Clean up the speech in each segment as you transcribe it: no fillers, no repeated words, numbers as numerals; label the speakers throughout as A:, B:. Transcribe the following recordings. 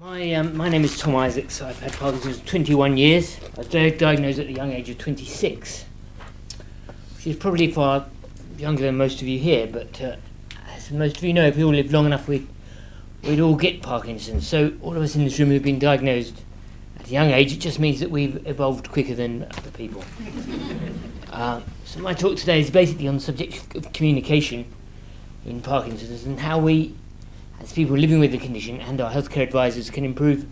A: My name is Tom Isaacs. I've had Parkinson's for 21 years. I was diagnosed at the young age of 26, which is probably far younger than most of you here, but as most of you know, if we all live long enough, we'd all get Parkinson's. So all of us in this room who've been diagnosed at a young age, it just means that we've evolved quicker than other people. So my talk today is basically on the subject of communication in Parkinson's and how we, as people living with the condition and our healthcare advisors, can improve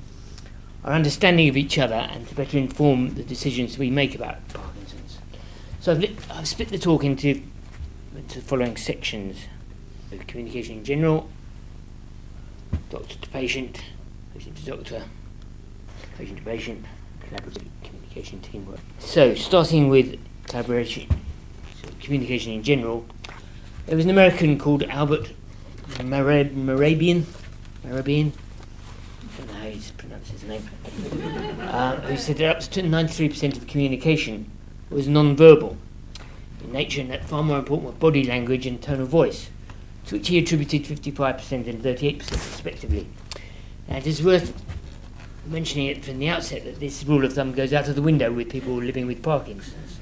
A: our understanding of each other and to better inform the decisions we make about Parkinson's. So I've split the talk into the following sections: communication in general, doctor to patient, patient to doctor, patient to patient, collaborative communication, teamwork. So starting with collaboration, so communication in general, there was an American called Albert Mehrabian, I don't know how you pronounce his name, who said that up to 93% of communication was non-verbal in nature, and that far more important were body language and tone of voice, to which he attributed 55% and 38% respectively. Now it is worth mentioning it from the outset that this rule of thumb goes out of the window with people living with Parkinson's.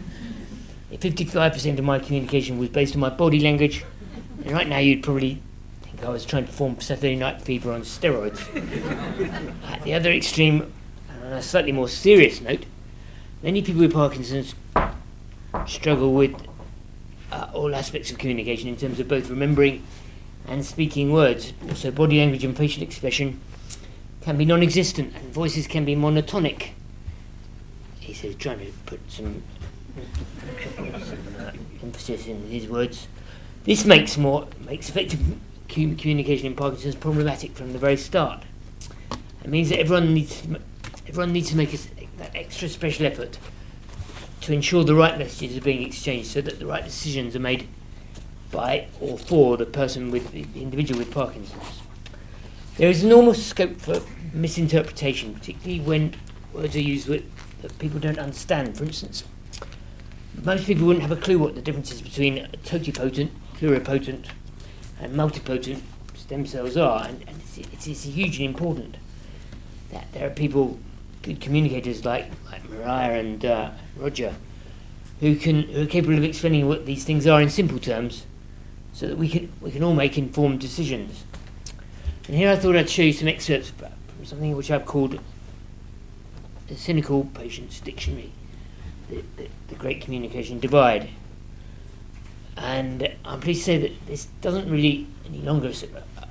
A: If 55% of my communication was based on my body language, and right now you'd probably think I was trying to perform Saturday Night Fever on steroids. At the other extreme, and on a slightly more serious note, many people with Parkinson's struggle with all aspects of communication in terms of both remembering and speaking words. Also, body language and facial expression can be non-existent, and voices can be monotonic. He says, trying to put some emphasis in his words. This makes effective communication in Parkinson's problematic from the very start. It means that everyone needs to make that extra special effort to ensure the right messages are being exchanged so that the right decisions are made by or for the individual with Parkinson's. There is enormous scope for misinterpretation, particularly when words are used that people don't understand. For instance, most people wouldn't have a clue what the difference is between totipotent, pluripotent and multipotent stem cells are, and it's hugely important that there are people, good communicators like Mariah and Roger, who are capable of explaining what these things are in simple terms, so that we can all make informed decisions. And here I thought I'd show you some excerpts from something which I've called the Cynical Patient's Dictionary, the Great Communication Divide. And I'm pleased to say that this doesn't really any longer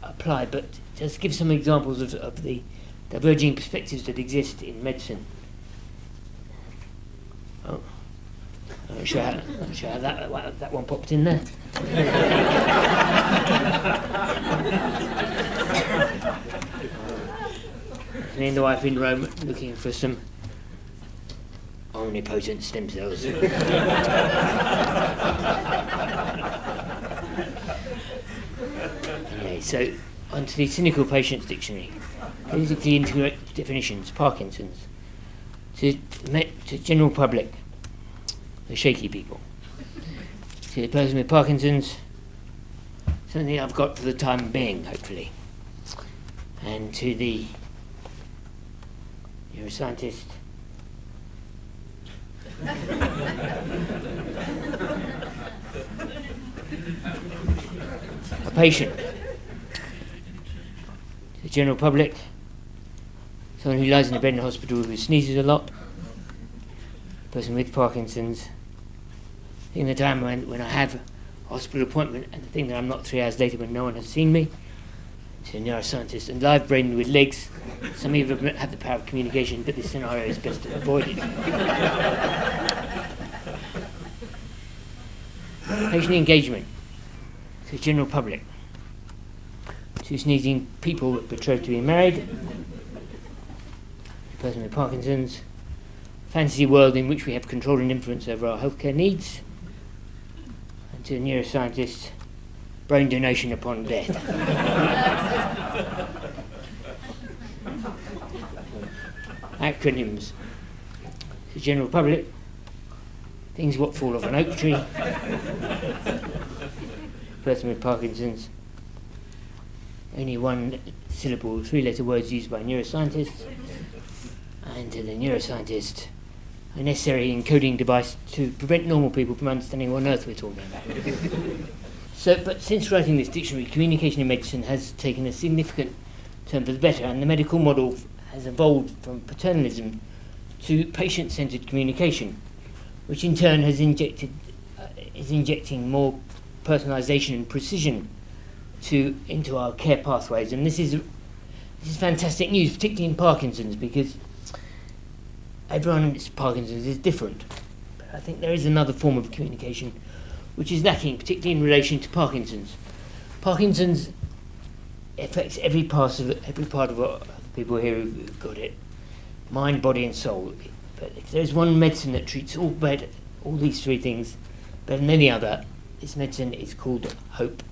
A: apply, but just give some examples of the diverging perspectives that exist in medicine. Oh, I'm not sure how that one popped in there. Me and the wife in Rome looking for some omnipotent stem cells. Okay, so onto the Cynical Patient's Dictionary. Politically incorrect definitions: Parkinson's. To the general public, the shaky people. To the person with Parkinson's, something I've got for the time being, hopefully. And to the neuroscientist, a patient. To the general public, someone who lies in a bed in a hospital who sneezes a lot, a person with Parkinson's. I think the time when I have a hospital appointment and the thing that I'm not 3 hours later when no one has seen me. To a neuroscientist, and live brain with legs. Some of you have the power of communication, but this scenario is best avoided. Patient engagement. To the general public. To sneezing people betrothed to be married. A person with Parkinson's. Fantasy world in which we have control and influence over our healthcare needs. And to a neuroscientist, brain donation upon death. Acronyms. To the general public, things what fall off an oak tree. Person with Parkinson's, only one syllable, three-letter words used by neuroscientists, and to the neuroscientist, a necessary encoding device to prevent normal people from understanding what on earth we're talking about. But since writing this dictionary, communication in medicine has taken a significant turn for the better, and the medical model has evolved from paternalism to patient-centered communication, which in turn is injecting more personalisation and precision into our care pathways. And this is fantastic news, particularly in Parkinson's, because everyone with Parkinson's is different. But I think there is another form of communication which is lacking, particularly in relation to Parkinson's. Parkinson's affects every part of what people here who've got it, mind, body and soul. But if there's one medicine that treats all these three things better than any other, this medicine is called hope.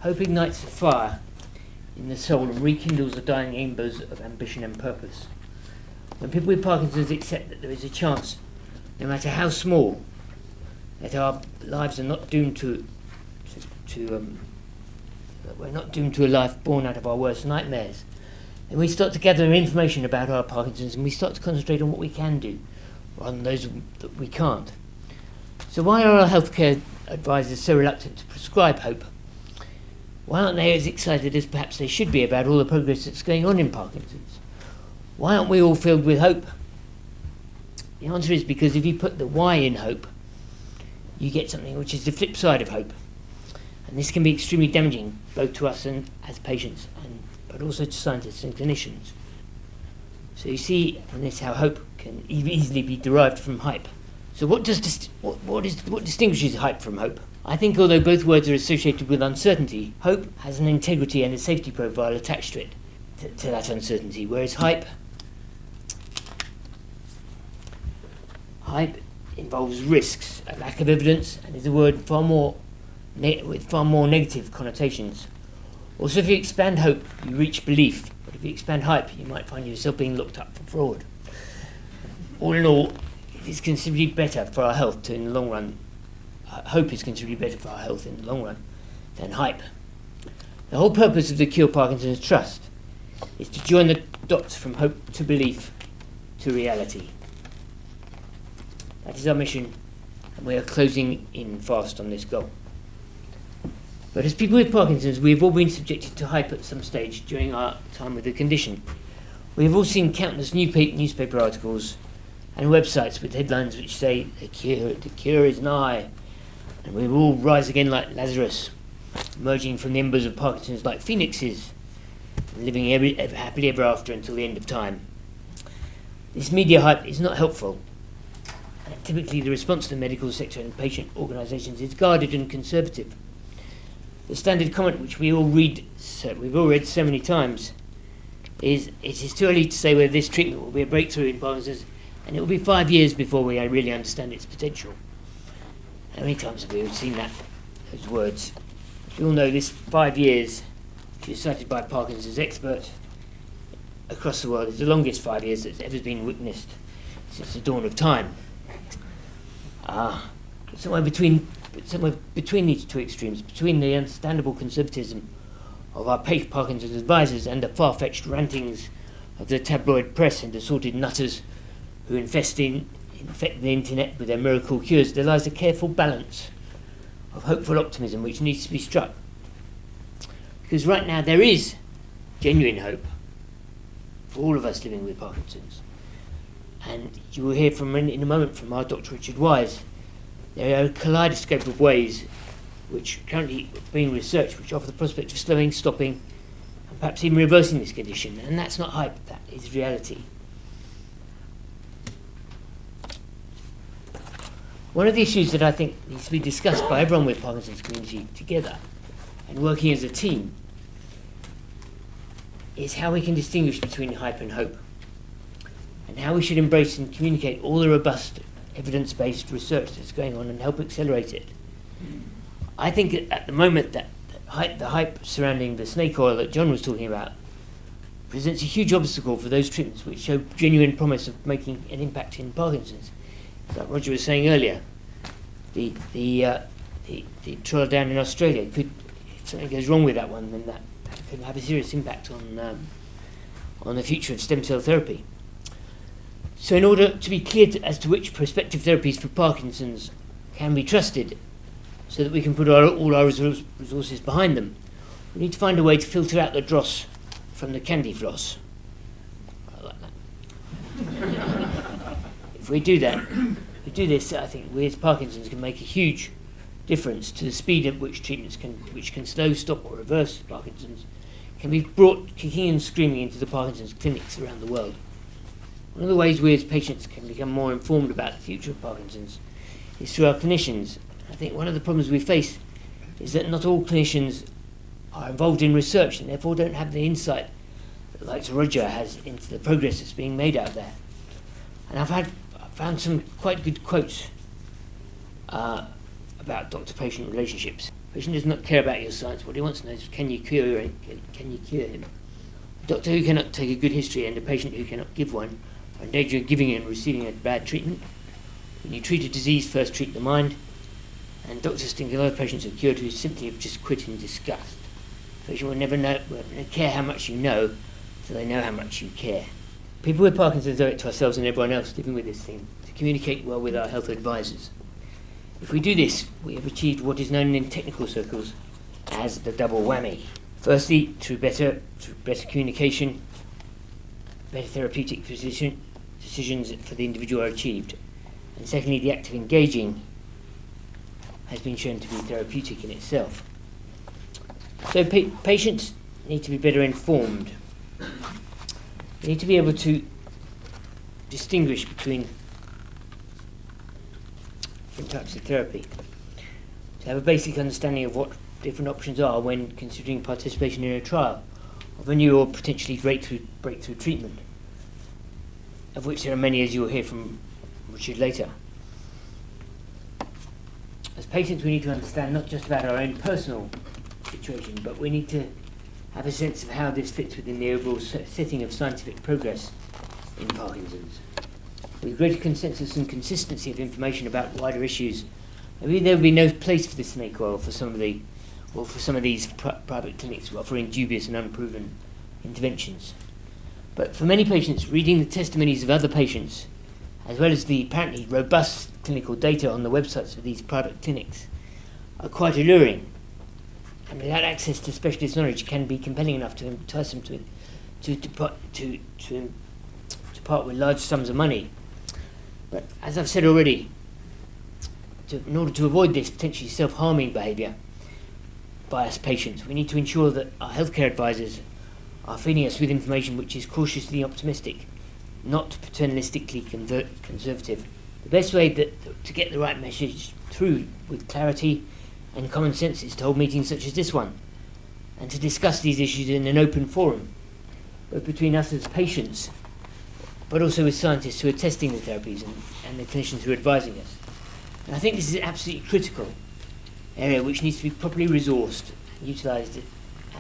A: Hope ignites a fire in the soul and rekindles the dying embers of ambition and purpose. When people with Parkinson's accept that there is a chance, no matter how small, that our lives are not doomed that we're not doomed to a life born out of our worst nightmares, then we start to gather information about our Parkinson's and we start to concentrate on what we can do, rather than those that we can't. So why are our healthcare advisors so reluctant to prescribe hope? Why aren't they as excited as perhaps they should be about all the progress that's going on in Parkinson's? Why aren't we all filled with hope? The answer is because if you put the Y in hope, you get something which is the flip side of hope. And this can be extremely damaging, both to us and as patients, but also to scientists and clinicians. So you see from this how hope can easily be derived from hype. So what distinguishes hype from hope? I think although both words are associated with uncertainty, hope has an integrity and a safety profile attached to it, to that uncertainty, whereas hype involves risks, a lack of evidence, and is a word with far more negative connotations. Also, if you expand hope, you reach belief, but if you expand hype, you might find yourself being looked up for fraud. All in all, it is considerably better for our health in the long run. Hope is considerably better for our health in the long run than hype. The whole purpose of the Cure Parkinson's Trust is to join the dots from hope to belief to reality. That is our mission, and we are closing in fast on this goal. But as people with Parkinson's, we have all been subjected to hype at some stage during our time with the condition. We have all seen countless newspaper articles and websites with headlines which say, the cure is nigh, and we will all rise again like Lazarus, emerging from the embers of Parkinson's like phoenixes, and living happily ever after until the end of time. This media hype is not helpful. Typically, the response to the medical sector and patient organisations is guarded and conservative. The standard comment, which we've all read so many times, is it is too early to say whether this treatment will be a breakthrough in Parkinson's, and it will be 5 years before we really understand its potential. How many times have we seen those words? We all know this 5 years, which is cited by Parkinson's experts across the world, is the longest 5 years that's ever been witnessed since the dawn of time. Somewhere between these two extremes, between the understandable conservatism of our Parkinson's advisors and the far-fetched rantings of the tabloid press and assorted nutters who infect the internet with their miracle cures, there lies a careful balance of hopeful optimism which needs to be struck. Because right now there is genuine hope for all of us living with Parkinson's. And you will hear in a moment from our Dr. Richard Wise. There are a kaleidoscope of ways which currently are being researched which offer the prospect of slowing, stopping, and perhaps even reversing this condition. And that's not hype, that is reality. One of the issues that I think needs to be discussed by everyone with Parkinson's community together and working as a team is how we can distinguish between hype and hope, and how we should embrace and communicate all the robust evidence-based research that's going on and help accelerate it. I think at the moment that the hype surrounding the snake oil that John was talking about presents a huge obstacle for those treatments which show genuine promise of making an impact in Parkinson's. Like Roger was saying earlier, the trial down in Australia if something goes wrong with that one, then that can have a serious impact on the future of stem cell therapy. So in order to be clear as to which prospective therapies for Parkinson's can be trusted, so that we can put all our resources behind them, we need to find a way to filter out the dross from the candy floss. I like that. If we do this, I think we as Parkinson's can make a huge difference to the speed at which treatments which can slow, stop or reverse Parkinson's can be brought kicking and screaming into the Parkinson's clinics around the world. One of the ways we as patients can become more informed about the future of Parkinson's is through our clinicians. I think one of the problems we face is that not all clinicians are involved in research and therefore don't have the insight that, like Roger, has into the progress that's being made out there. And I've found some quite good quotes about doctor-patient relationships. The patient does not care about your science. What he wants to know is, can you cure him? A doctor who cannot take a good history and a patient who cannot give one are in danger of giving and receiving a bad treatment. When you treat a disease, first treat the mind. And doctors think a lot of patients are cured who simply have just quit in disgust. The patient will never care how much you know, so they know how much you care. People with Parkinson's owe it to ourselves and everyone else living with this thing to communicate well with our health advisors. If we do this, we have achieved what is known in technical circles as the double whammy. Firstly, through better communication, better therapeutic decisions for the individual are achieved. And secondly, the act of engaging has been shown to be therapeutic in itself. So patients need to be better informed. They need to be able to distinguish between different types of therapy, to have a basic understanding of what different options are when considering participation in a trial of a new or potentially breakthrough treatment, of which there are many, as you will hear from Richard later. As patients, we need to understand not just about our own personal situation, but we need to have a sense of how this fits within the overall setting of scientific progress in Parkinson's. With greater consensus and consistency of information about wider issues, maybe there would be no place for the snake oil for some of these private clinics offering dubious and unproven interventions. But for many patients, reading the testimonies of other patients, as well as the apparently robust clinical data on the websites of these private clinics, are quite alluring. And without access to specialist knowledge can be compelling enough to entice them to part with large sums of money. But as I've said already, in order to avoid this potentially self-harming behaviour by us patients, we need to ensure that our healthcare advisors are feeding us with information which is cautiously optimistic, not paternalistically conservative. The best way to get the right message through with clarity and common sense is to hold meetings such as this one, and to discuss these issues in an open forum, both between us as patients, but also with scientists who are testing the therapies and the clinicians who are advising us. And I think this is an absolutely critical area which needs to be properly resourced and utilised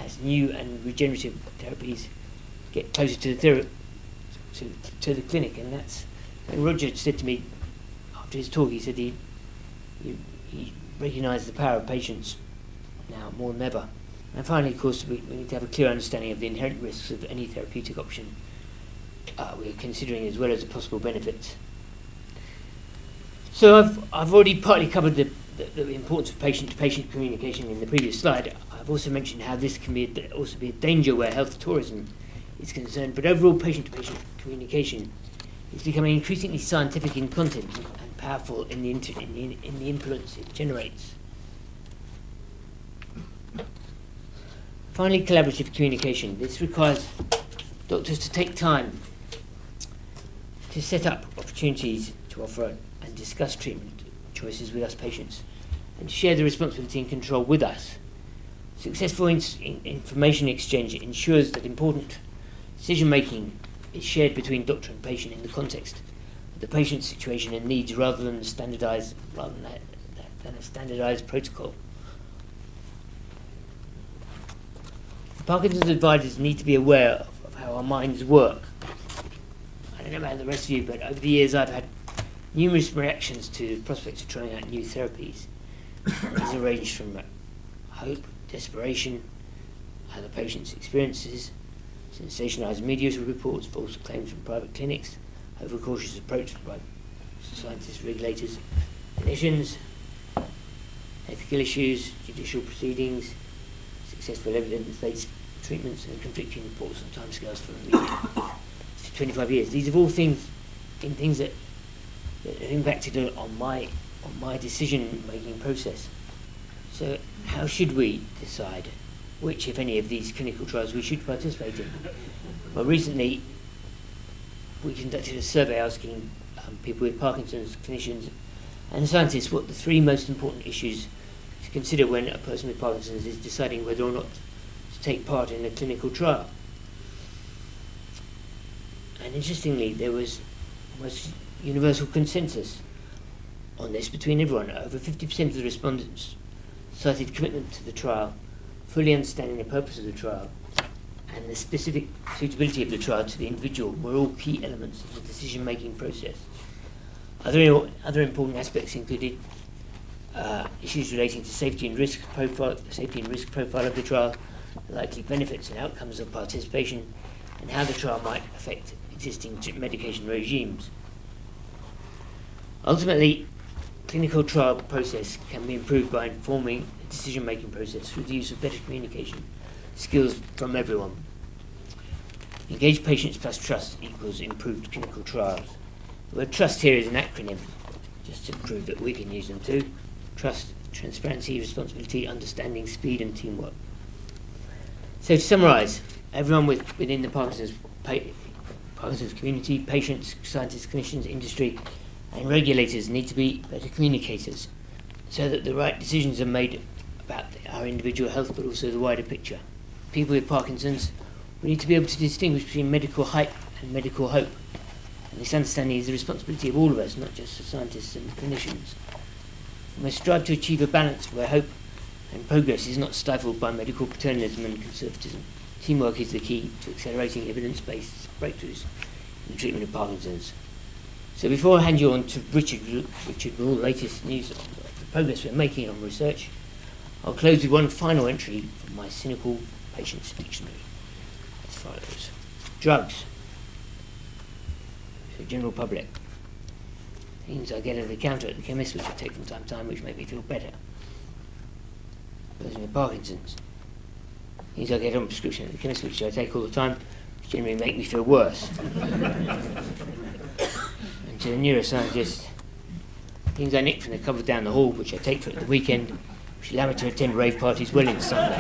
A: as new and regenerative therapies get closer to the clinic. And that's when Roger said to me after his talk, he said he recognise the power of patients now more than ever. And finally, of course, we need to have a clear understanding of the inherent risks of any therapeutic option we're considering, as well as the possible benefits. So I've already partly covered the importance of patient-to-patient communication in the previous slide. I've also mentioned how this can also be a danger where health tourism is concerned, but overall patient-to-patient communication is becoming increasingly scientific in content and powerful in the influence it generates. Finally, collaborative communication. This requires doctors to take time to set up opportunities to offer and discuss treatment choices with us patients, and to share the responsibility and control with us. Successful information exchange ensures that important decision-making is shared between doctor and patient in the context of the patient's situation and needs, rather than a standardized protocol. Parkinson's advisors need to be aware of how our minds work. I don't know about the rest of you, but over the years I've had numerous reactions to the prospects of trying out new therapies. These range from hope, desperation, how the patient's experiences, sensationalised media reports, false claims from private clinics, overcautious approach by scientists, regulators, clinicians, ethical issues, judicial proceedings, successful evidence-based treatments, and conflicting reports and timescales for the media. 25 years. These are all things that have impacted on my decision-making process. So how should we decide which, if any, of these clinical trials we should participate in? Well, recently we conducted a survey asking people with Parkinson's, clinicians and scientists what the three most important issues to consider when a person with Parkinson's is deciding whether or not to take part in a clinical trial. And interestingly, there was almost universal consensus on this between everyone. Over 50% of the respondents cited commitment to the trial, fully understanding the purpose of the trial, and the specific suitability of the trial to the individual were all key elements of the decision-making process. Other important aspects included issues relating to safety and risk profile of the trial, the likely benefits and outcomes of participation, and how the trial might affect existing medication regimes. Ultimately, clinical trial process can be improved by informing the decision-making process through the use of better communication skills from everyone. Engaged patients plus trust equals improved clinical trials. The word trust here is an acronym, just to prove that we can use them too. Trust, transparency, responsibility, understanding, speed and teamwork. So to summarise, everyone within the Parkinson's community, patients, scientists, clinicians, industry and regulators need to be better communicators so that the right decisions are made about our individual health but also the wider picture. People with Parkinson's, we need to be able to distinguish between medical hype and medical hope. And this understanding is the responsibility of all of us, not just the scientists and the clinicians. We must strive to achieve a balance where hope and progress is not stifled by medical paternalism and conservatism. Teamwork is the key to accelerating evidence-based breakthroughs in the treatment of Parkinson's. So before I hand you on to Richard with all the latest news on the progress we're making on research, I'll close with one final entry from my cynical patient's dictionary as follows. Drugs. For the general public. Things I get at the counter at the chemist which I take from time to time which make me feel better. Person with Parkinson's. Things I get on prescription at the chemist which I take all the time which generally make me feel worse. And to the neuroscientist, things I nick from the cupboard down the hall which I take for it at the weekend which allow me to attend rave parties well into Sunday.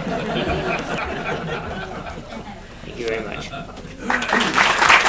A: Thank you very much.